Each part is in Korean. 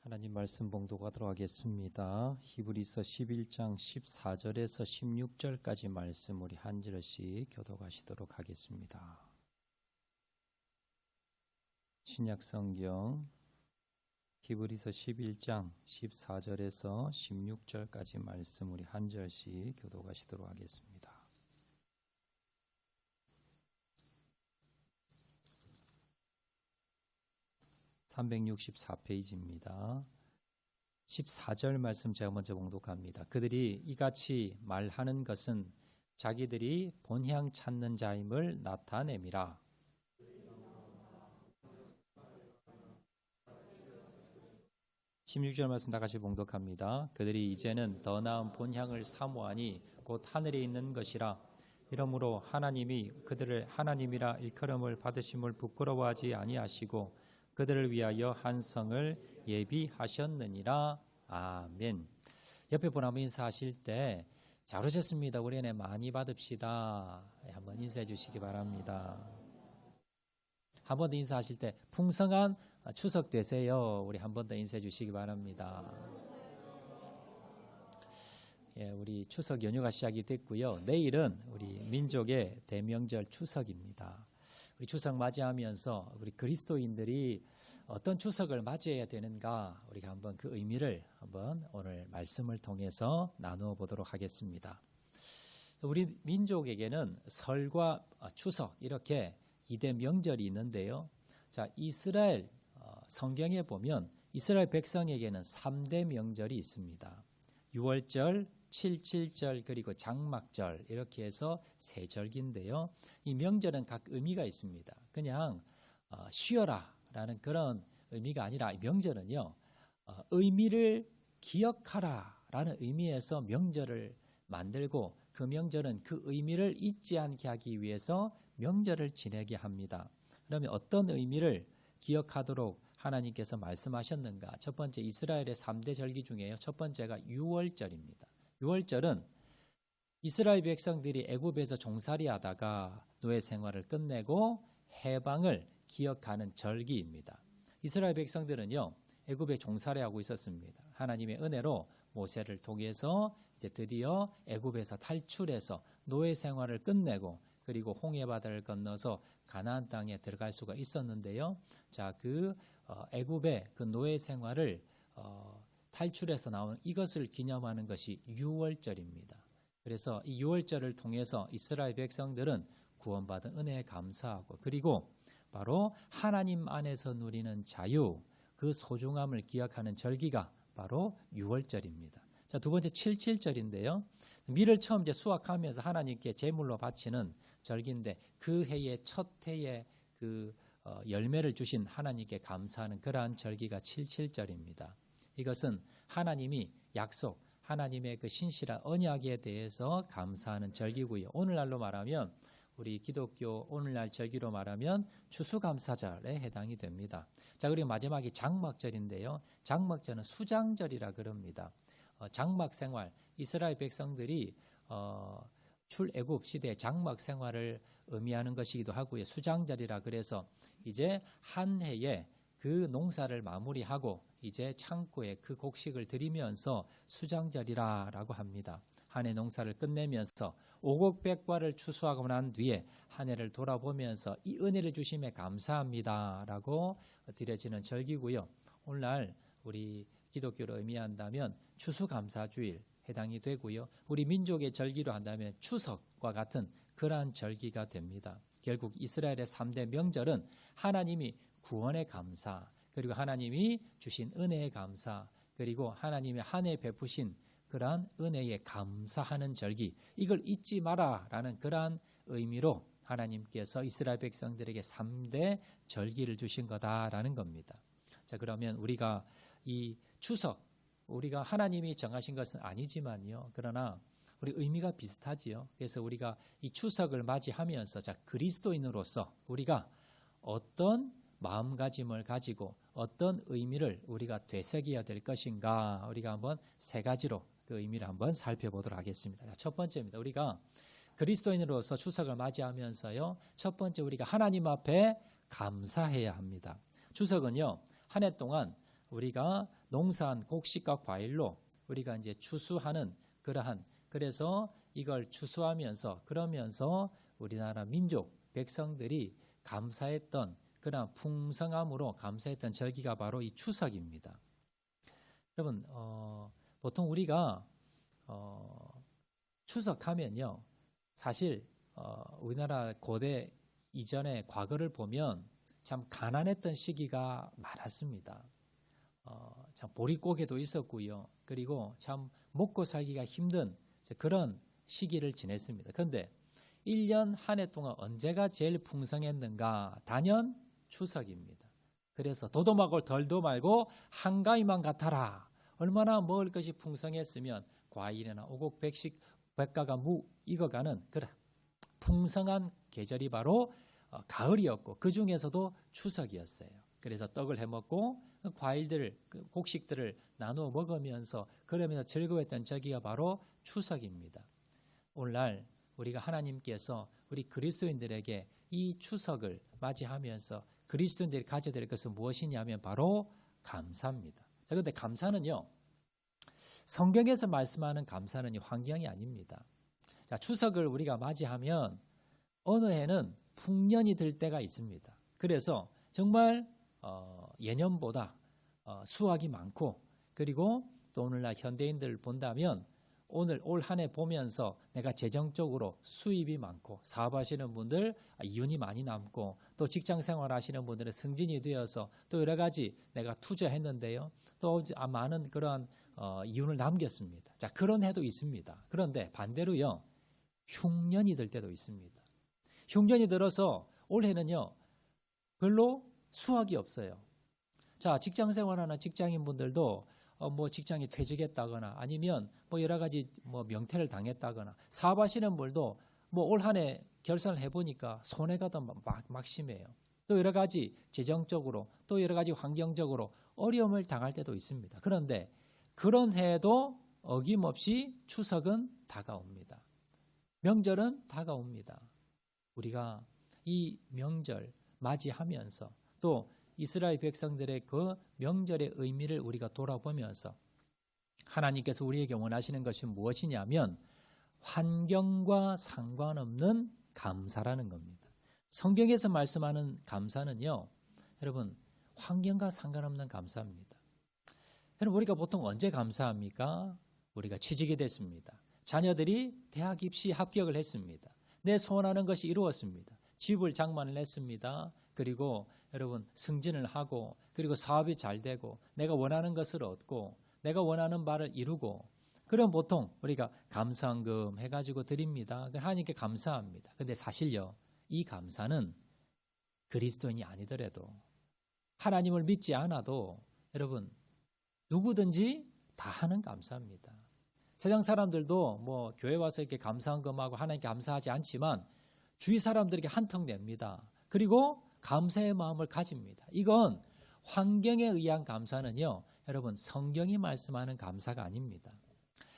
하나님 말씀 봉독하도록 하겠습니다. 히브리서 11장 14절에서 16절까지 말씀 우리 한 절씩 교독하시도록 하겠습니다. 신약성경 히브리서 11장 14절에서 16절까지 말씀 우리 한 절씩 교독하시도록 하겠습니다. (364페이지입니다) 14절 말씀 제가 먼저 봉독합니다. 그들이 이같이 말하는 것은 자기들이 본향 찾는 자임을 나타냄이라. 16절 말씀 다 같이 봉독합니다. 그들이 이제는 더 나은 본향을 사모하니 곧 하늘에 있는 것이라. 이러므로 하나님이 그들을 하나님이라 일컬음을 받으심을 부끄러워하지 아니하시고 그들을 위하여 한 성을 예비하셨느니라. 아멘. 옆에 분 한번 인사하실 때 잘 오셨습니다. 우리 은혜 많이 받읍시다. 한번 인사해 주시기 바랍니다. 한 번 더 인사하실 때 풍성한 추석 되세요. 우리 한 번 더 인사해 주시기 바랍니다. 우리 추석 연휴가 시작이 됐고요. 내일은 우리 민족의 대명절 추석입니다. 우리 추석 맞이하면서 우리 그리스도인들이 어떤 추석을 맞이해야 되는가, 우리가 한번 그 의미를 한번 오늘 말씀을 통해서 나누어 보도록 하겠습니다. 우리 민족에게는 설과 추석 이렇게 2대 명절이 있는데요. 자, 이스라엘 성경에 보면 이스라엘 백성에게는 3대 명절이 있습니다. 6월절, 7.7절 그리고 장막절 이렇게 해서 세 절기인데요. 이 명절은 각 의미가 있습니다. 그냥 쉬어라 라는 그런 의미가 아니라 이 명절은요, 의미를 기억하라 라는 의미에서 명절을 만들고 그 명절은 그 의미를 잊지 않게 하기 위해서 명절을 지내게 합니다. 그러면 어떤 의미를 기억하도록 하나님께서 말씀하셨는가? 첫 번째, 이스라엘의 3대 절기 중에요. 첫 번째가 6월절입니다. 6월절은 이스라엘 백성들이 애굽에서 종살이 하다가 노예 생활을 끝내고 해방을 기억하는 절기입니다. 이스라엘 백성들은요, 애굽에 종살이하고 있었습니다. 하나님의 은혜로 모세를 통해서 이제 드디어 애굽에서 탈출해서 노예 생활을 끝내고 그리고 홍해바다를 건너서 가나안 땅에 들어갈 수가 있었는데요. 자, 그 애굽의 그 노예 생활을 탈출해서 나온 이것을 기념하는 것이 6월절입니다. 그래서 이 6월절을 통해서 이스라엘 백성들은 구원받은 은혜에 감사하고 그리고 바로 하나님 안에서 누리는 자유, 그 소중함을 기억하는 절기가 바로 6월절입니다. 자, 두 번째 7.7절인데요. 밀을 처음 이제 수확하면서 하나님께 제물로 바치는 절기인데 그 해의 첫 해에 그 열매를 주신 하나님께 감사하는 그러한 절기가 7.7절입니다. 이것은 하나님이 약속, 하나님의 그 신실한 언약에 대해서 감사하는 절기고요. 오늘날로 말하면 우리 기독교 오늘날 절기로 말하면 추수감사절에 해당이 됩니다. 자, 그리고 마지막이 장막절인데요. 장막절은 수장절이라 그럽니다. 장막 생활, 이스라엘 백성들이 출애굽 시대 장막 생활을 의미하는 것이기도 하고요. 수장절이라 그래서 이제 한 해에 그 농사를 마무리하고 이제 창고에 그 곡식을 들이면서 수장절이라고 합니다. 한 해 농사를 끝내면서 오곡백과를 추수하고 난 뒤에 한 해를 돌아보면서 이 은혜를 주심에 감사합니다라고 드려지는 절기고요. 오늘날 우리 기독교로 의미한다면 추수감사주일 해당이 되고요. 우리 민족의 절기로 한다면 추석과 같은 그러한 절기가 됩니다. 결국 이스라엘의 3대 명절은 하나님이 구원의 감사, 그리고 하나님이 주신 은혜의 감사, 그리고 하나님의 한 해 베푸신 그러한 은혜에 감사하는 절기, 이걸 잊지 마라라는 그러한 의미로 하나님께서 이스라엘 백성들에게 3대 절기를 주신 거다라는 겁니다. 자, 그러면 우리가 이 추석, 우리가 하나님이 정하신 것은 아니지만요. 그러나 우리 의미가 비슷하지요. 그래서 우리가 이 추석을 맞이하면서 자, 그리스도인으로서 우리가 어떤 마음가짐을 가지고 어떤 의미를 우리가 되새겨야 될 것인가, 우리가 한번 세 가지로 그 의미를 한번 살펴보도록 하겠습니다. 첫 번째입니다. 우리가 그리스도인으로서 추석을 맞이하면서요, 첫 번째 우리가 하나님 앞에 감사해야 합니다. 추석은요, 한 해 동안 우리가 농사한 곡식과 과일로 우리가 이제 추수하는 그래서 이걸 추수하면서 그러면서 우리나라 민족 백성들이 감사했던 그런 풍성함으로 감사했던 절기가 바로 이 추석입니다. 여러분 보통 우리가 추석하면요 사실 우리나라 고대 이전의 과거를 보면 참 가난했던 시기가 많았습니다. 참 보릿고개도 있었고요. 그리고 참 먹고 살기가 힘든 그런 시기를 지냈습니다. 그런데 1년 한 해 동안 언제가 제일 풍성했는가? 단연 추석입니다. 그래서 도도 말고 덜도 말고 한가위만 같아라. 얼마나 먹을 것이 풍성했으면 과일이나 오곡, 백식, 백가가 무 익어가는 그런 풍성한 계절이 바로 가을이었고 그 중에서도 추석이었어요. 그래서 떡을 해먹고 과일들을 곡식들을 나누어 먹으면서 그러면서 즐거웠던 저기가 바로 추석입니다. 오늘날 우리가 하나님께서 우리 그리스도인들에게 이 추석을 맞이하면서 그리스도인들이 가져야 될 것은 무엇이냐면 바로 감사입니다. 자, 그런데 감사는요 성경에서 말씀하는 감사는 환경이 아닙니다. 자, 추석을 우리가 맞이하면 어느 해는 풍년이 들 때가 있습니다. 그래서 정말 예년보다 수확이 많고 그리고 또 오늘날 현대인들을 본다면 올 한 해 보면서 내가 재정적으로 수입이 많고 사업하시는 분들 이윤이 많이 남고 또 직장생활 하시는 분들은 승진이 되어서 또 여러 가지 내가 투자했는데요. 또 많은 그러한 이윤을 남겼습니다. 자, 그런 해도 있습니다. 그런데 반대로요. 흉년이 들 때도 있습니다. 흉년이 들어서 올해는요. 별로 수확이 없어요. 자, 직장생활하는 직장인분들도 뭐 직장이 퇴직했다거나 아니면 뭐 여러 가지 뭐 명퇴를 당했다거나 사업하시는 분들도 뭐 올 한 해 결산을 해보니까 손해가 더 막심해요. 또 여러 가지 재정적으로 또 여러 가지 환경적으로 어려움을 당할 때도 있습니다. 그런데 그런 해에도 어김없이 추석은 다가옵니다. 명절은 다가옵니다. 우리가 이 명절 맞이하면서 또 이스라엘 백성들의 그 명절의 의미를 우리가 돌아보면서 하나님께서 우리에게 원하시는 것이 무엇이냐면 환경과 상관없는 감사라는 겁니다. 성경에서 말씀하는 감사는요, 여러분 환경과 상관없는 감사입니다. 여러분 우리가 보통 언제 감사합니까? 우리가 취직이 됐습니다. 자녀들이 대학 입시 합격을 했습니다. 내 소원하는 것이 이루어졌습니다. 집을 장만을 했습니다. 그리고 여러분 승진을 하고 그리고 사업이 잘 되고 내가 원하는 것을 얻고 내가 원하는 바를 이루고 그럼 보통 우리가 감사헌금 해가지고 드립니다. 하나님께 감사합니다. 근데 사실요 이 감사는 그리스도인이 아니더라도 하나님을 믿지 않아도 여러분 누구든지 다 하는 감사입니다. 세상 사람들도 뭐 교회 와서 이렇게 감사헌금하고 하나님께 감사하지 않지만 주위 사람들에게 한턱 냅니다. 그리고 감사의 마음을 가집니다. 이건 환경에 의한 감사는요, 여러분 성경이 말씀하는 감사가 아닙니다.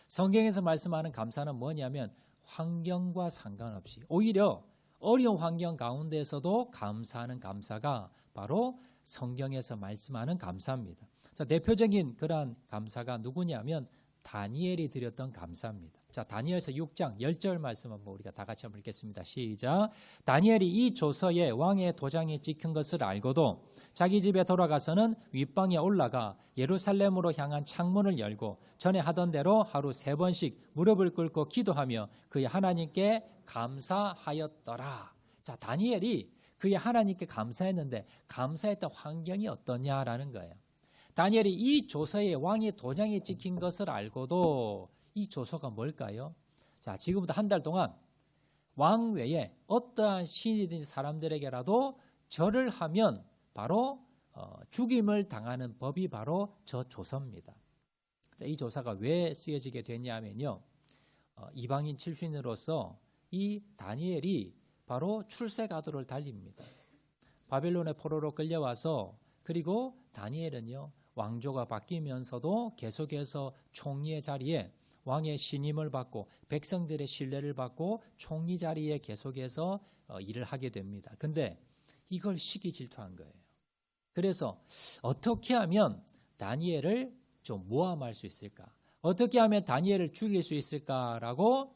성경에서 말씀하는 감사는 뭐냐면 환경과 상관없이 오히려 어려운 환경 가운데서도 감사하는 감사가 바로 성경에서 말씀하는 감사입니다. 자, 대표적인 그러한 감사가 누구냐면 다니엘이 드렸던 감사입니다. 자, 다니엘서 6장 10절 말씀 한번 우리가 다 같이 한번 읽겠습니다. 시작. 다니엘이 이 조서에 왕의 도장이 찍힌 것을 알고도 자기 집에 돌아가서는 윗방에 올라가 예루살렘으로 향한 창문을 열고 전에 하던 대로 하루 3번씩 무릎을 꿇고 기도하며 그의 하나님께 감사하였더라. 자, 다니엘이 그의 하나님께 감사했는데 감사했던 환경이 어떠냐라는 거예요. 다니엘이 이 조서에 왕의 도장이 찍힌 것을 알고도 이 조서가 뭘까요? 자, 지금부터 한 달 동안 왕 외에 어떠한 신이든지 사람들에게라도 절을 하면 바로 죽임을 당하는 법이 바로 저 조서입니다. 자, 이 조서가 왜 쓰여지게 됐냐면요. 이방인 출신으로서 이 다니엘이 바로 출세가도를 달립니다. 바벨론의 포로로 끌려와서 그리고 다니엘은요. 왕조가 바뀌면서도 계속해서 총리의 자리에 왕의 신임을 받고 백성들의 신뢰를 받고 총리 자리에 계속해서 일을 하게 됩니다. 근데 이걸 시기 질투한 거예요. 그래서 어떻게 하면 다니엘을 좀 모함할 수 있을까? 어떻게 하면 다니엘을 죽일 수 있을까라고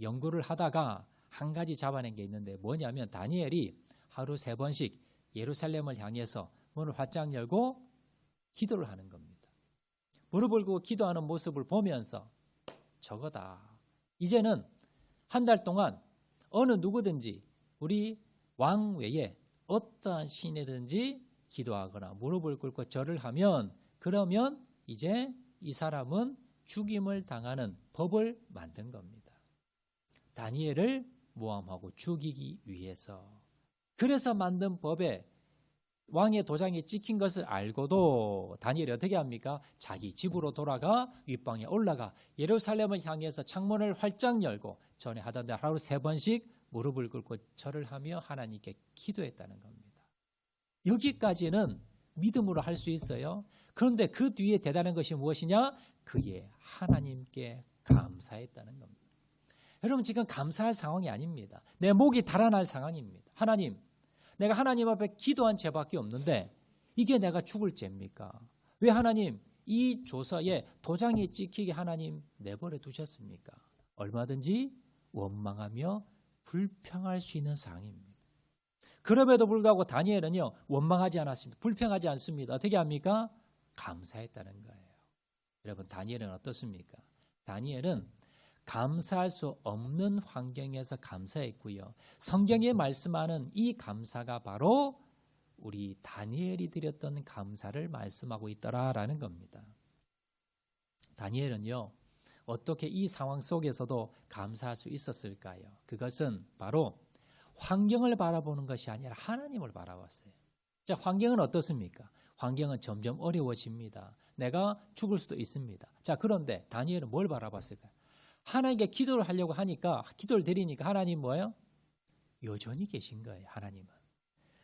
연구를 하다가 한 가지 잡아낸 게 있는데 뭐냐면 다니엘이 하루 3번씩 예루살렘을 향해서 문을 활짝 열고 기도를 하는 겁니다. 무릎을 꿇고 기도하는 모습을 보면서 저거다. 이제는 한 달 동안 어느 누구든지 우리 왕 외에 어떠한 신이든지 기도하거나 무릎을 꿇고 절을 하면 그러면 이제 이 사람은 죽임을 당하는 법을 만든 겁니다. 다니엘을 모함하고 죽이기 위해서. 그래서 만든 법에 왕의 도장이 찍힌 것을 알고도 다니엘이 어떻게 합니까? 자기 집으로 돌아가 윗방에 올라가 예루살렘을 향해서 창문을 활짝 열고 전에 하던 대로 하루 3번씩 무릎을 꿇고 절을 하며 하나님께 기도했다는 겁니다. 여기까지는 믿음으로 할 수 있어요. 그런데 그 뒤에 대단한 것이 무엇이냐? 그의 하나님께 감사했다는 겁니다. 여러분 지금 감사할 상황이 아닙니다. 내 목이 달아날 상황입니다. 하나님, 내가 하나님 앞에 기도한 죄밖에 없는데 이게 내가 죽을 죄입니까? 왜 하나님 이 조서에 도장이 찍히게 하나님 내버려 두셨습니까? 얼마든지 원망하며 불평할 수 있는 상황입니다. 그럼에도 불구하고 다니엘은요 원망하지 않았습니다. 불평하지 않습니다. 어떻게 합니까? 감사했다는 거예요. 여러분 다니엘은 어떻습니까? 다니엘은 감사할 수 없는 환경에서 감사했고요. 성경에 말씀하는 이 감사가 바로 우리 다니엘이 드렸던 감사를 말씀하고 있더라라는 겁니다. 다니엘은요 어떻게 이 상황 속에서도 감사할 수 있었을까요? 그것은 바로 환경을 바라보는 것이 아니라 하나님을 바라봤어요. 자, 환경은 어떻습니까? 환경은 점점 어려워집니다. 내가 죽을 수도 있습니다. 자, 그런데 다니엘은 뭘 바라봤을까요? 하나님께 기도를 하려고 하니까 기도를 드리니까 하나님 뭐예요? 여전히 계신 거예요.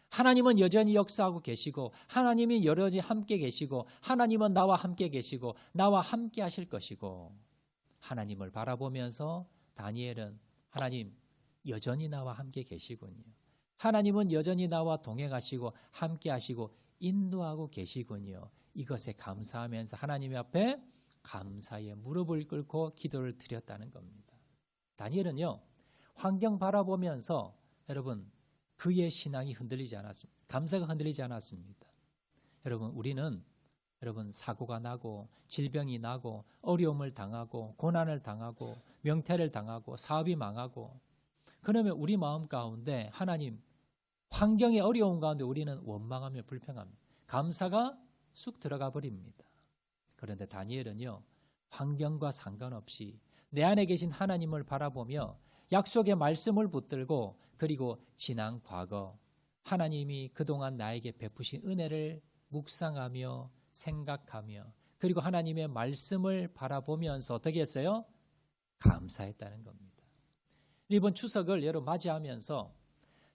하나님은 여전히 역사하고 계시고 하나님이 여전히 함께 계시고 하나님은 나와 함께 계시고 나와 함께 하실 것이고 하나님을 바라보면서 다니엘은 하나님 여전히 나와 함께 계시군요. 하나님은 여전히 나와 동행하시고 함께 하시고 인도하고 계시군요. 이것에 감사하면서 하나님 앞에 감사의 무릎을 꿇고 기도를 드렸다는 겁니다. 다니엘은요 환경 바라보면서 여러분 그의 신앙이 흔들리지 않았습니다. 감사가 흔들리지 않았습니다. 여러분 우리는 사고가 나고 질병이 나고 어려움을 당하고 고난을 당하고 명태를 당하고 사업이 망하고 그러면 우리 마음 가운데 하나님 환경의 어려움 가운데 우리는 원망하며 불평합니다. 감사가 쑥 들어가 버립니다. 그런데 다니엘은요 환경과 상관없이 내 안에 계신 하나님을 바라보며 약속의 말씀을 붙들고 그리고 지난 과거 하나님이 그동안 나에게 베푸신 은혜를 묵상하며 생각하며 그리고 하나님의 말씀을 바라보면서 어떻게 했어요? 감사했다는 겁니다. 이번 추석을 여러분 맞이하면서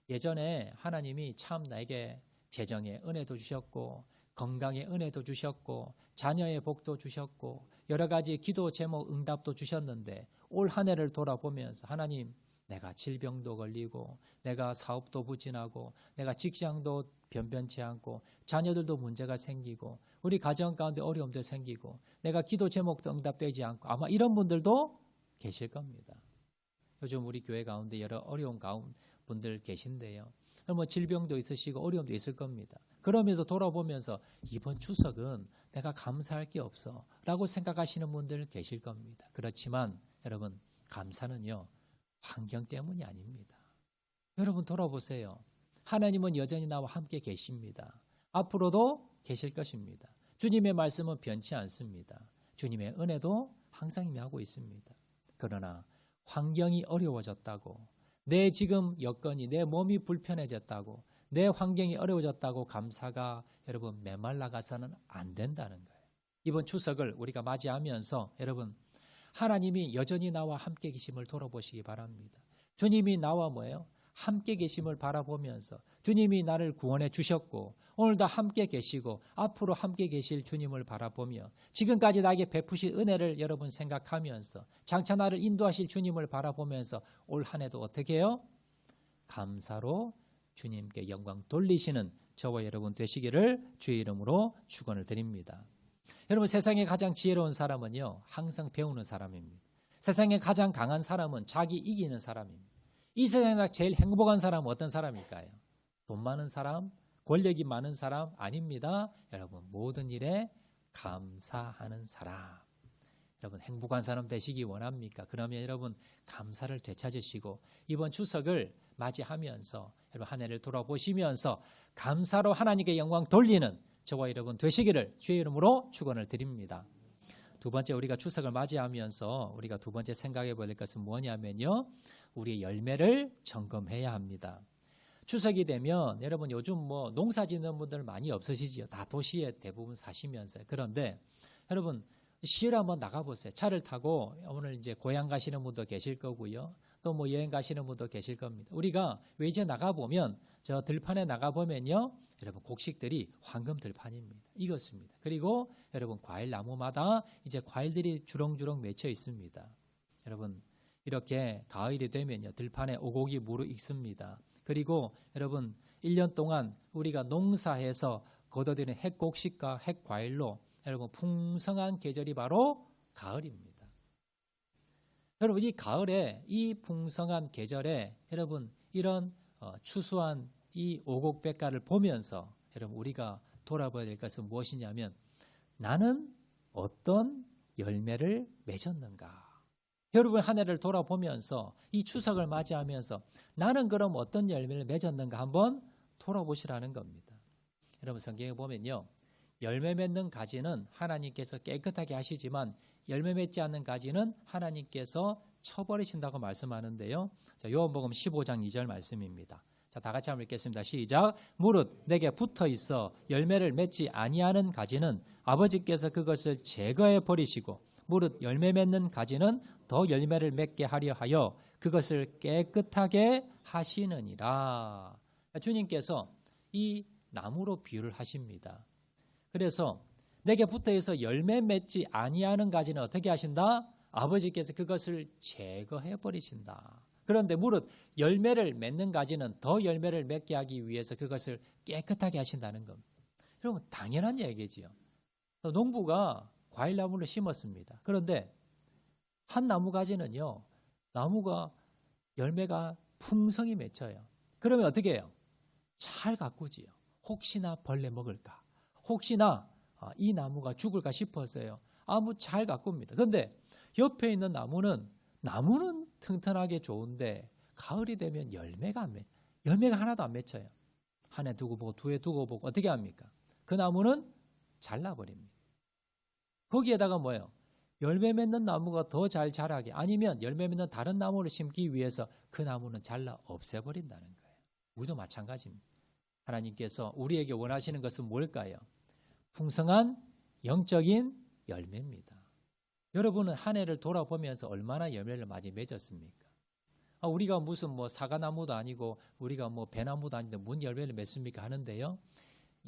예전에 하나님이 참 나에게 재정의 은혜도 주셨고 건강의 은혜도 주셨고 자녀의 복도 주셨고 여러 가지 기도 제목 응답도 주셨는데 올 한 해를 돌아보면서 하나님 내가 질병도 걸리고 내가 사업도 부진하고 내가 직장도 변변치 않고 자녀들도 문제가 생기고 우리 가정 가운데 어려움도 생기고 내가 기도 제목도 응답되지 않고 아마 이런 분들도 계실 겁니다. 요즘 우리 교회 가운데 여러 어려운 분들 계신데요. 뭐 질병도 있으시고 어려움도 있을 겁니다. 그러면서 돌아보면서 이번 추석은 내가 감사할 게 없어 라고 생각하시는 분들 계실 겁니다. 그렇지만 여러분 감사는요 환경 때문이 아닙니다. 여러분 돌아보세요. 하나님은 여전히 나와 함께 계십니다. 앞으로도 계실 것입니다. 주님의 말씀은 변치 않습니다. 주님의 은혜도 항상 임하고 있습니다. 그러나 환경이 어려워졌다고 내 지금 여건이 내 몸이 불편해졌다고 내 환경이 어려워졌다고 감사가 여러분 메말라가서는 안 된다는 거예요. 이번 추석을 우리가 맞이하면서 여러분 하나님이 여전히 나와 함께 계심을 돌아보시기 바랍니다. 주님이 나와 뭐예요? 함께 계심을 바라보면서 주님이 나를 구원해 주셨고 오늘도 함께 계시고 앞으로 함께 계실 주님을 바라보며 지금까지 나에게 베푸신 은혜를 여러분 생각하면서 장차 나를 인도하실 주님을 바라보면서 올 한 해도 어떻게 해요? 감사로 주님께 영광 돌리시는 저와 여러분 되시기를 주의 이름으로 축원을 드립니다. 여러분, 세상에 가장 지혜로운 사람은요, 항상 배우는 사람입니다. 세상에 가장 강한 사람은 자기 이기는 사람입니다. 이 세상에서 제일 행복한 사람은 어떤 사람일까요? 돈 많은 사람, 권력이 많은 사람 아닙니다. 여러분, 모든 일에 감사하는 사람. 여러분, 행복한 사람 되시기 원합니까? 그러면 여러분, 감사를 되찾으시고 이번 추석을 맞이하면서 여러분 한 해를 돌아보시면서 감사로 하나님께 영광 돌리는 저와 여러분 되시기를 주의 이름으로 축원을 드립니다. 두 번째, 우리가 추석을 맞이하면서 우리가 두 번째 생각해 볼 것은 뭐냐면요, 우리의 열매를 점검해야 합니다. 추석이 되면 여러분 요즘 뭐 농사 짓는 분들 많이 없으시지요. 다 도시에 대부분 사시면서요. 그런데 여러분 시를 한번 나가보세요. 차를 타고 오늘 이제 고향 가시는 분도 계실 거고요. 또 뭐 여행 가시는 분도 계실 겁니다. 우리가 외지에 나가보면 저 들판에 나가보면요, 여러분 곡식들이 황금 들판입니다. 익었습니다. 그리고 여러분 과일 나무마다 이제 과일들이 주렁주렁 맺혀 있습니다. 여러분 이렇게 가을이 되면요, 들판에 오곡이 무르익습니다. 그리고 여러분 1년 동안 우리가 농사해서 거둬들인 핵곡식과 핵과일로 여러분 풍성한 계절이 바로 가을입니다. 여러분 이 가을에, 이 풍성한 계절에 여러분 이런 추수한 이 오곡백과를 보면서 여러분 우리가 돌아봐야 될 것은 무엇이냐면, 나는 어떤 열매를 맺었는가. 여러분 한 해를 돌아보면서 이 추석을 맞이하면서 나는 그럼 어떤 열매를 맺었는가 한번 돌아보시라는 겁니다. 여러분 성경에 보면요, 열매 맺는 가지는 하나님께서 깨끗하게 하시지만 열매 맺지 않는 가지는 하나님께서 쳐버리신다고 말씀하는데요. 자, 요한복음 15장 2절 말씀입니다. 자, 다 같이 한번 읽겠습니다. 시작. 무릇 내게 붙어 있어 열매를 맺지 아니하는 가지는 아버지께서 그것을 제거해 버리시고, 무릇 열매 맺는 가지는 더 열매를 맺게 하려 하여 그것을 깨끗하게 하시느니라. 주님께서 이 나무로 비유를 하십니다. 그래서 내게 붙어있어 열매 맺지 아니하는 가지는 어떻게 하신다? 아버지께서 그것을 제거해 버리신다. 그런데 무릇 열매를 맺는 가지는 더 열매를 맺게 하기 위해서 그것을 깨끗하게 하신다는 겁니다. 여러분 당연한 얘기지요. 농부가 과일나무를 심었습니다. 그런데 한 나무 가지는요, 나무가 열매가 풍성히 맺혀요. 그러면 어떻게 해요? 잘 가꾸지요. 혹시나 벌레 먹을까, 혹시나 이 나무가 죽을까 싶어서요, 잘 가꿉니다. 그런데 옆에 있는 나무는 튼튼하게 좋은데 가을이 되면 열매가 하나도 안 맺혀요. 한 해 두고 보고 두 해 두고 보고 어떻게 합니까? 그 나무는 잘라버립니다. 거기에다가 뭐예요? 열매 맺는 나무가 더 잘 자라게, 아니면 열매 맺는 다른 나무를 심기 위해서 그 나무는 잘라 없애버린다는 거예요. 우리도 마찬가지입니다. 하나님께서 우리에게 원하시는 것은 뭘까요? 풍성한 영적인 열매입니다. 여러분은 한 해를 돌아보면서 얼마나 열매를 많이 맺었습니까? 우리가 무슨 뭐 사과나무도 아니고 우리가 뭐 배나무도 아닌데 뭔 열매를 맺습니까? 하는데요,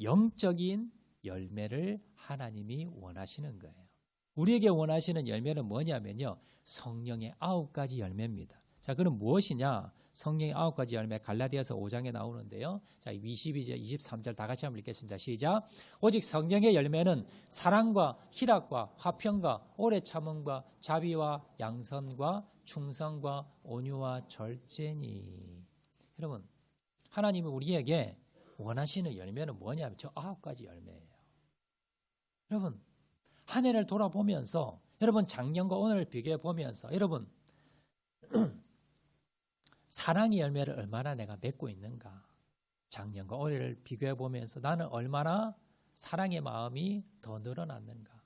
영적인 열매를 하나님이 원하시는 거예요. 우리에게 원하시는 열매는 뭐냐면요, 성령의 9가지 열매입니다. 자, 그럼 무엇이냐? 성령의 9가지 열매, 갈라디아서 5장에 나오는데요. 자, 22절, 23절 다 같이 한번 읽겠습니다. 시작. 오직 성령의 열매는 사랑과 희락과 화평과 오래 참음과 자비와 양선과 충성과 온유와 절제니. 여러분, 하나님이 우리에게 원하시는 열매는 뭐냐면 저 9가지 열매예요. 여러분, 한 해를 돌아보면서, 여러분 작년과 오늘을 비교해 보면서, 여러분 사랑의 열매를 얼마나 내가 맺고 있는가, 작년과 올해를 비교해 보면서 나는 얼마나 사랑의 마음이 더 늘어났는가,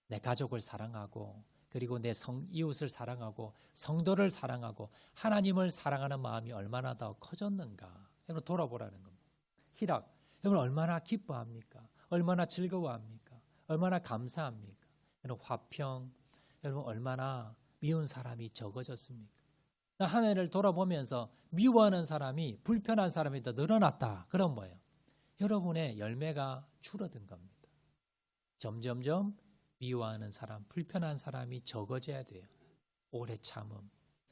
내 가족을 사랑하고, 그리고 내 이웃을 사랑하고, 성도를 사랑하고, 하나님을 사랑하는 마음이 얼마나 더 커졌는가, 여러분 돌아보라는 겁니다. 희락, 여러분 얼마나 기뻐합니까? 얼마나 즐거워합니까? 얼마나 감사합니까? 여러분 화평, 여러분 얼마나 미운 사람이 적어졌습니까? 한 해를 돌아보면서 미워하는 사람이, 불편한 사람이 더 늘어났다. 그럼 뭐예요? 여러분의 열매가 줄어든 겁니다. 점점점 미워하는 사람, 불편한 사람이 적어져야 돼요. 오래 참음,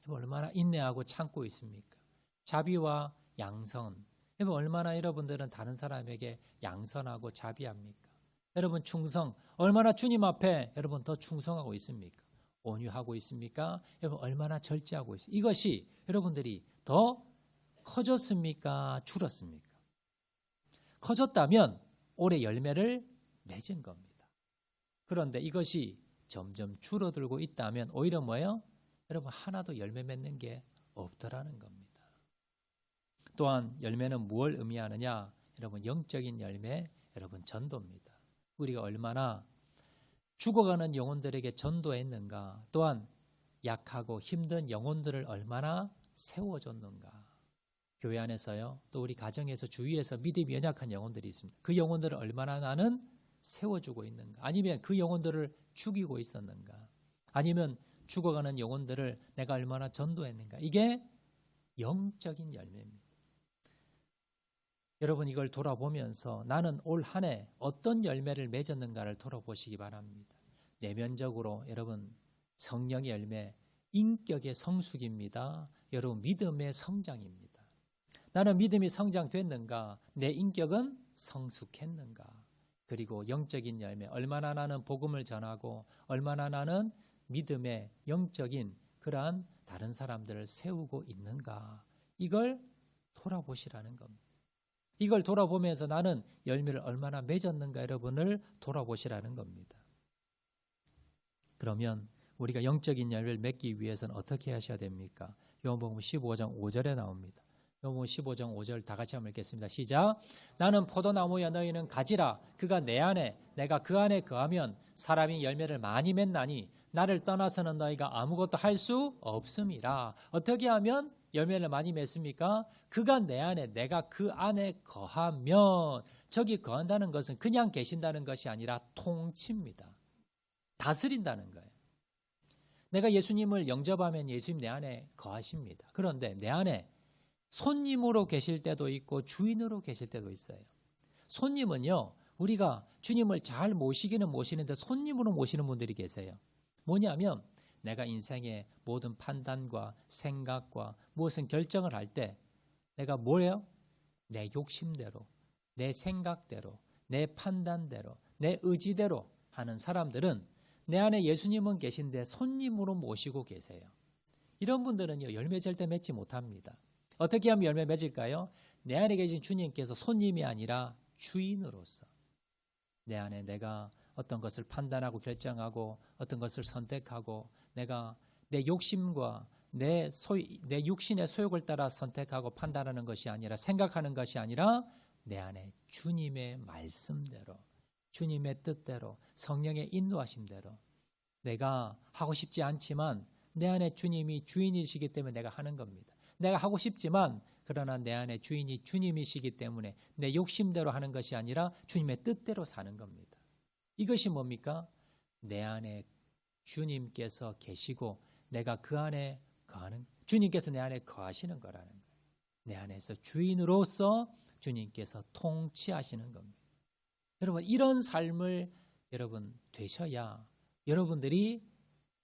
얼마나 인내하고 참고 있습니까? 자비와 양선, 여러분 얼마나 여러분들은 다른 사람에게 양선하고 자비합니까? 여러분 충성, 얼마나 주님 앞에 여러분 더 충성하고 있습니까? 온유하고 있습니까? 여러분 얼마나 절제하고 있습니까? 이것이 여러분들이 더 커졌습니까? 줄었습니까? 커졌다면 올해 열매를 맺은 겁니다. 그런데 이것이 점점 줄어들고 있다면 오히려 뭐예요? 여러분 하나도 열매 맺는 게 없더라는 겁니다. 또한 열매는 무엇을 의미하느냐? 여러분 영적인 열매, 여러분 전도입니다. 우리가 얼마나 죽어가는 영혼들에게 전도했는가, 또한 약하고 힘든 영혼들을 얼마나 세워줬는가. 교회 안에서요, 또 우리 가정에서 주위에서 믿음이 연약한 영혼들이 있습니다. 그 영혼들을 얼마나 나는 세워주고 있는가, 아니면 그 영혼들을 죽이고 있었는가, 아니면 죽어가는 영혼들을 내가 얼마나 전도했는가. 이게 영적인 열매입니다. 여러분 이걸 돌아보면서 나는 올 한 해 어떤 열매를 맺었는가를 돌아보시기 바랍니다. 내면적으로 여러분 성령의 열매, 인격의 성숙입니다. 여러분 믿음의 성장입니다. 나는 믿음이 성장됐는가? 내 인격은 성숙했는가? 그리고 영적인 열매, 얼마나 나는 복음을 전하고 얼마나 나는 믿음의 영적인 그러한 다른 사람들을 세우고 있는가? 이걸 돌아보시라는 겁니다. 이걸 돌아보면서 나는 열매를 얼마나 맺었는가 여러분을 돌아보시라는 겁니다. 그러면 우리가 영적인 열매를 맺기 위해서는 어떻게 하셔야 됩니까? 요한복음 15장 5절에 나옵니다. 요한복음 15장 5절 다 같이 한번 읽겠습니다. 시작. 나는 포도나무여 너희는 가지라. 그가 내 안에 내가 그 안에 거하면 사람이 열매를 많이 맺나니 나를 떠나서는 너희가 아무것도 할 수 없음이라. 어떻게 하면 열매를 많이 맺습니까? 그가 내 안에 내가 그 안에 거하면, 저기 거한다는 것은 그냥 계신다는 것이 아니라 통치입니다. 다스린다는 거예요. 내가 예수님을 영접하면 예수님 내 안에 거하십니다. 그런데 내 안에 손님으로 계실 때도 있고 주인으로 계실 때도 있어요. 손님은요, 우리가 주님을 잘 모시기는 모시는데 손님으로 모시는 분들이 계세요. 뭐냐면 내가 인생의 모든 판단과 생각과 무엇은 결정을 할 때 내가 뭐예요? 내 욕심대로, 내 생각대로, 내 판단대로, 내 의지대로 하는 사람들은 내 안에 예수님은 계신데 손님으로 모시고 계세요. 이런 분들은요, 열매 절대 맺지 못합니다. 어떻게 하면 열매 맺을까요? 내 안에 계신 주님께서 손님이 아니라 주인으로서 내 안에 내가 어떤 것을 판단하고 결정하고 어떤 것을 선택하고 내가 내 욕심과 내 육신의 소욕을 따라 선택하고 판단하는 것이 아니라, 생각하는 것이 아니라 내 안에 주님의 말씀대로, 주님의 뜻대로, 성령의 인도하심대로 내가 하고 싶지 않지만 내 안에 주님이 주인이시기 때문에 내가 하는 겁니다. 내가 하고 싶지만 그러나 내 안에 주인이 주님이시기 때문에 내 욕심대로 하는 것이 아니라 주님의 뜻대로 사는 겁니다. 이것이 뭡니까? 내 안에 주님께서 계시고 내가 그 안에 거하는, 주님께서 내 안에 거하시는 거라는 거예요. 내 안에서 주인으로서 주님께서 통치하시는 겁니다. 여러분 이런 삶을 여러분 되셔야 여러분들이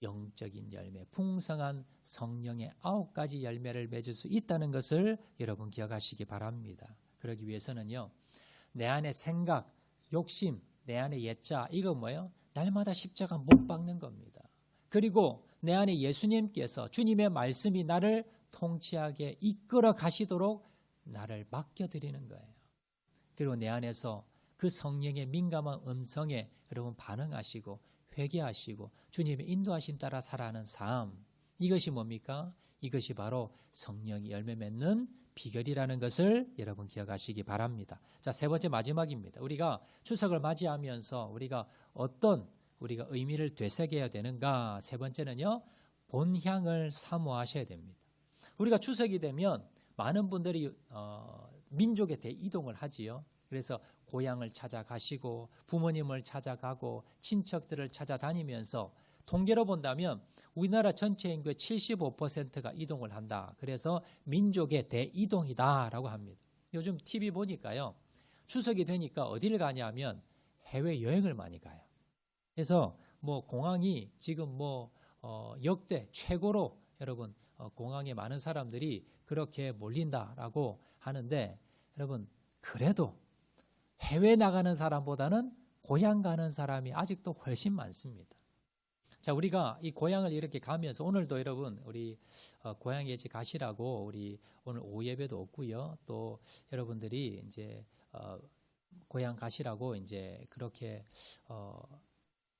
영적인 열매, 풍성한 성령의 9가지 열매를 맺을 수 있다는 것을 여러분 기억하시기 바랍니다. 그러기 위해서는요, 내 안에 생각, 욕심, 내 안에 옛자, 이거 뭐예요? 날마다 십자가 못 박는 겁니다. 그리고 내 안에 예수님께서, 주님의 말씀이 나를 통치하게 이끌어 가시도록 나를 맡겨드리는 거예요. 그리고 내 안에서 그 성령의 민감한 음성에 여러분 반응하시고 회개하시고 주님의 인도하심 따라 살아가는 삶, 이것이 뭡니까? 이것이 바로 성령이 열매 맺는 비결이라는 것을 여러분 기억하시기 바랍니다. 자, 세 번째 마지막입니다. 우리가 추석을 맞이하면서 우리가 어떤 우리가 의미를 되새겨야 되는가? 세 번째는요, 본향을 사모하셔야 됩니다. 우리가 추석이 되면 많은 분들이 민족에 대이동을 하지요. 그래서 고향을 찾아가시고 부모님을 찾아가고 친척들을 찾아다니면서 통계로 본다면 우리나라 전체 인구의 75%가 이동을 한다. 그래서 민족의 대이동이다라고 합니다. 요즘 TV 보니까요, 추석이 되니까 어디를 가냐면 해외여행을 많이 가요. 그래서 뭐 공항이 지금 뭐 역대 최고로 여러분 공항에 많은 사람들이 그렇게 몰린다라고 하는데, 여러분 그래도 해외 나가는 사람보다는 고향 가는 사람이 아직도 훨씬 많습니다. 자, 우리가 이 고향을 이렇게 가면서 오늘도 여러분 우리 고향에 이제 가시라고 우리 오늘 오후 예배도 없고요. 또 여러분들이 이제 고향 가시라고 이제 그렇게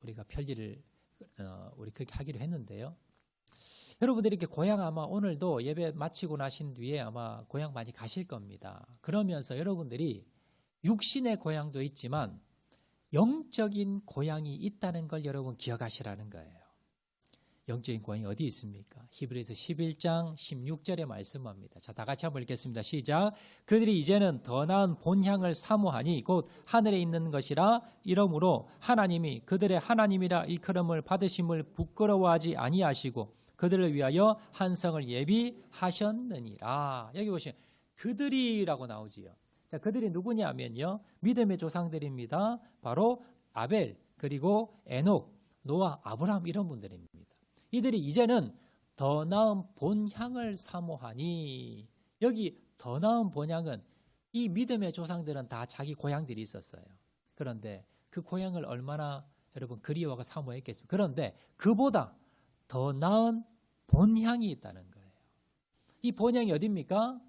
우리가 편리를 우리 그렇게 하기로 했는데요. 여러분들이 이렇게 고향 아마 오늘도 예배 마치고 나신 뒤에 아마 고향 많이 가실 겁니다. 그러면서 여러분들이 육신의 고향도 있지만 영적인 고향이 있다는 걸 여러분 기억하시라는 거예요. 영적인 고향이 어디 있습니까? 히브리서 11장 16절에 말씀합니다. 자, 다 같이 한번 읽겠습니다. 시작. 그들이 이제는 더 나은 본향을 사모하니 곧 하늘에 있는 것이라 이러므로 하나님이 그들의 하나님이라 일컬음을 받으심을 부끄러워하지 아니하시고 그들을 위하여 한 성을 예비하셨느니라. 여기 보시면 그들이라고 나오지요. 자, 그들이 누구냐면요. 믿음의 조상들입니다. 바로 아벨, 그리고 에녹, 노아, 아브라함 이런 분들입니다. 이들이 이제는 더 나은 본향을 사모하니 여기 더 나은 본향은 이 믿음의 조상들은 다 자기 고향들이 있었어요. 그런데 그 고향을 얼마나 여러분 그리워하고 사모했겠습니까? 그런데 그보다 더 나은 본향이 있다는 거예요. 이 본향이 어디입니까?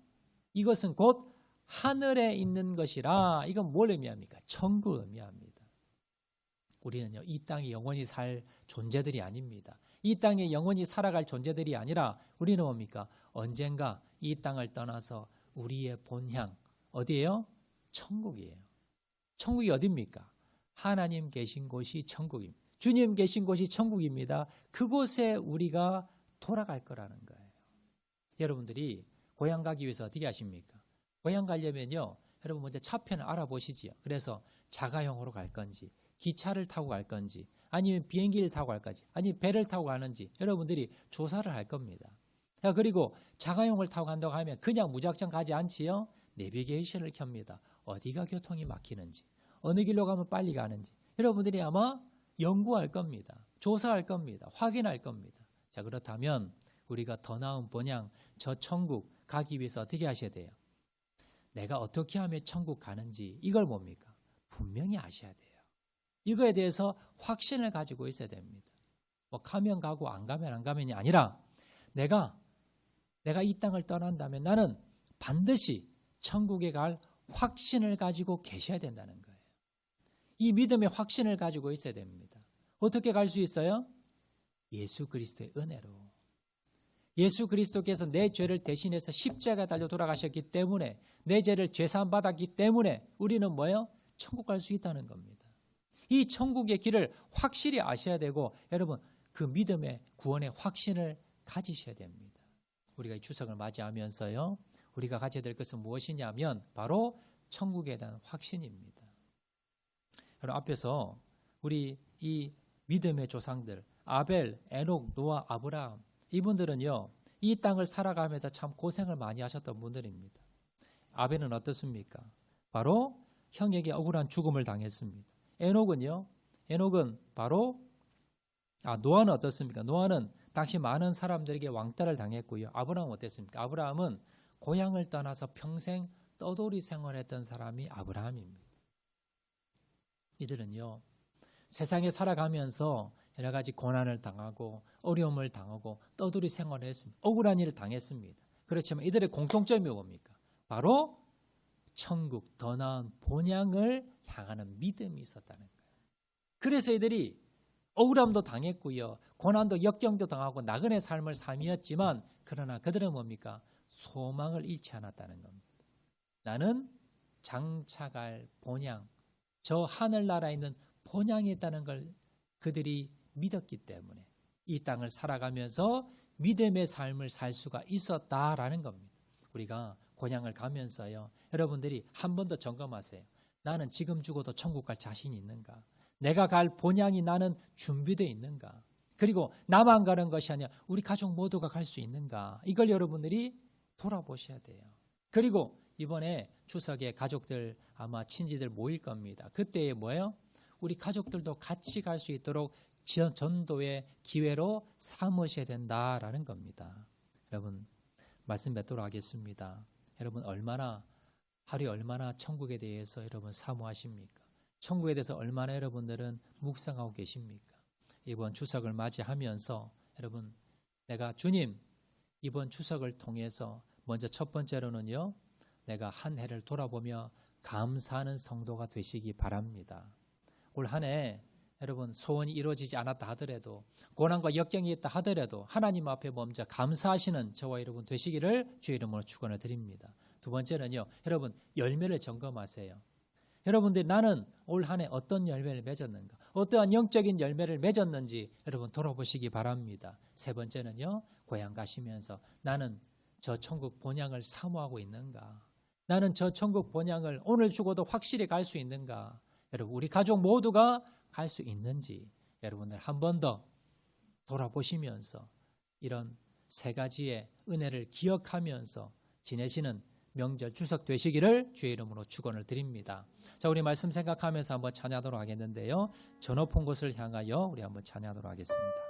이것은 곧 하늘에 있는 것이라. 이건 뭘 의미합니까? 천국을 의미합니다. 우리는요, 이 땅에 영원히 살 존재들이 아닙니다. 이 땅에 영원히 살아갈 존재들이 아니라 우리는 뭡니까? 언젠가 이 땅을 떠나서 우리의 본향 어디예요? 천국이에요. 천국이 어디입니까? 하나님 계신 곳이 천국입니다. 주님 계신 곳이 천국입니다. 그곳에 우리가 돌아갈 거라는 거예요. 여러분들이 고향 가기 위해서 어떻게 하십니까? 고향 가려면요, 여러분 먼저 차편을 알아보시지요. 그래서 자가용으로 갈 건지, 기차를 타고 갈 건지, 아니면 비행기를 타고 갈 건지, 아니면 배를 타고 가는지 여러분들이 조사를 할 겁니다. 그리고 자가용을 타고 간다고 하면 그냥 무작정 가지 않지요. 내비게이션을 켭니다. 어디가 교통이 막히는지, 어느 길로 가면 빨리 가는지 여러분들이 아마 연구할 겁니다. 조사할 겁니다. 확인할 겁니다. 자, 그렇다면 우리가 더 나은 본향, 저 천국 가기 위해서 어떻게 하셔야 돼요? 내가 어떻게 하면 천국 가는지 이걸 뭡니까? 분명히 아셔야 돼요. 이거에 대해서 확신을 가지고 있어야 됩니다. 뭐 가면 가고 안 가면 안 가면이 아니라 내가 이 땅을 떠난다면 나는 반드시 천국에 갈 확신을 가지고 계셔야 된다는 거예요. 이 믿음의 확신을 가지고 있어야 됩니다. 어떻게 갈 수 있어요? 예수 그리스도의 은혜로. 예수 그리스도께서 내 죄를 대신해서 십자가에 달려 돌아가셨기 때문에 내 죄를 죄사함 받았기 때문에 우리는 뭐예요? 천국 갈 수 있다는 겁니다. 이 천국의 길을 확실히 아셔야 되고 여러분 그 믿음의 구원의 확신을 가지셔야 됩니다. 우리가 이 추석을 맞이하면서요. 우리가 가져야 될 것은 무엇이냐면 바로 천국에 대한 확신입니다. 여러분 앞에서 우리 이 믿음의 조상들 아벨, 에녹, 노아, 아브라함 이분들은요. 이 땅을 살아가면서 참 고생을 많이 하셨던 분들입니다. 아벨은 어떻습니까? 바로 형에게 억울한 죽음을 당했습니다. 에녹은 바로 노아는 어떻습니까? 노아는 당시 많은 사람들에게 왕따를 당했고요. 아브라함은 어땠습니까? 아브라함은 고향을 떠나서 평생 떠돌이 생활했던 사람이 아브라함입니다. 이들은요. 세상에 살아가면서 여러 가지 고난을 당하고 어려움을 당하고 떠돌이 생활을 했습니다. 억울한 일을 당했습니다. 그렇지만 이들의 공통점이 뭡니까? 바로 천국 더 나은 본향을 향하는 믿음이 있었다는 거예요. 그래서 이들이 억울함도 당했고요. 고난도 역경도 당하고 나그네 삶을 삶이었지만 그러나 그들은 뭡니까? 소망을 잃지 않았다는 겁니다. 나는 장차갈 본향, 저 하늘나라에 있는 본향이 있다는 걸 그들이 믿었기 때문에 이 땅을 살아가면서 믿음의 삶을 살 수가 있었다라는 겁니다. 우리가 고향을 가면서요. 여러분들이 한 번 더 점검하세요. 나는 지금 죽어도 천국 갈 자신이 있는가? 내가 갈 본향이 나는 준비되어 있는가? 그리고 나만 가는 것이 아니라 우리 가족 모두가 갈 수 있는가? 이걸 여러분들이 돌아보셔야 돼요. 그리고 이번에 추석에 가족들 아마 친지들 모일 겁니다. 그때에 뭐예요? 우리 가족들도 같이 갈 수 있도록 전도의 기회로 삼으셔야 된다라는 겁니다. 여러분 말씀 맺도록 하겠습니다. 여러분 얼마나 하루에 얼마나 천국에 대해서 여러분 사모하십니까? 천국에 대해서 얼마나 여러분들은 묵상하고 계십니까? 이번 추석을 맞이하면서 여러분, 내가 주님 이번 추석을 통해서 먼저 첫 번째로는요, 내가 한 해를 돌아보며 감사하는 성도가 되시기 바랍니다. 올 한 해 여러분 소원이 이루어지지 않았다 하더라도, 고난과 역경이 있다 하더라도 하나님 앞에 먼저 감사하시는 저와 여러분 되시기를 주의 이름으로 축원을 드립니다. 두 번째는요, 여러분 열매를 점검하세요. 여러분들이 나는 올 한 해 어떤 열매를 맺었는가, 어떠한 영적인 열매를 맺었는지 여러분 돌아보시기 바랍니다. 세 번째는요, 고향 가시면서 나는 저 천국 본향을 사모하고 있는가, 나는 저 천국 본향을 오늘 죽어도 확실히 갈 수 있는가, 여러분 우리 가족 모두가 갈 수 있는지 여러분들 한 번 더 돌아보시면서 이런 세 가지의 은혜를 기억하면서 지내시는 명절 추석 되시기를 주의 이름으로 축원을 드립니다. 자, 우리 말씀 생각하면서 한번 찬양하도록 하겠는데요, 저 높은 곳을 향하여 우리 한번 찬양하도록 하겠습니다.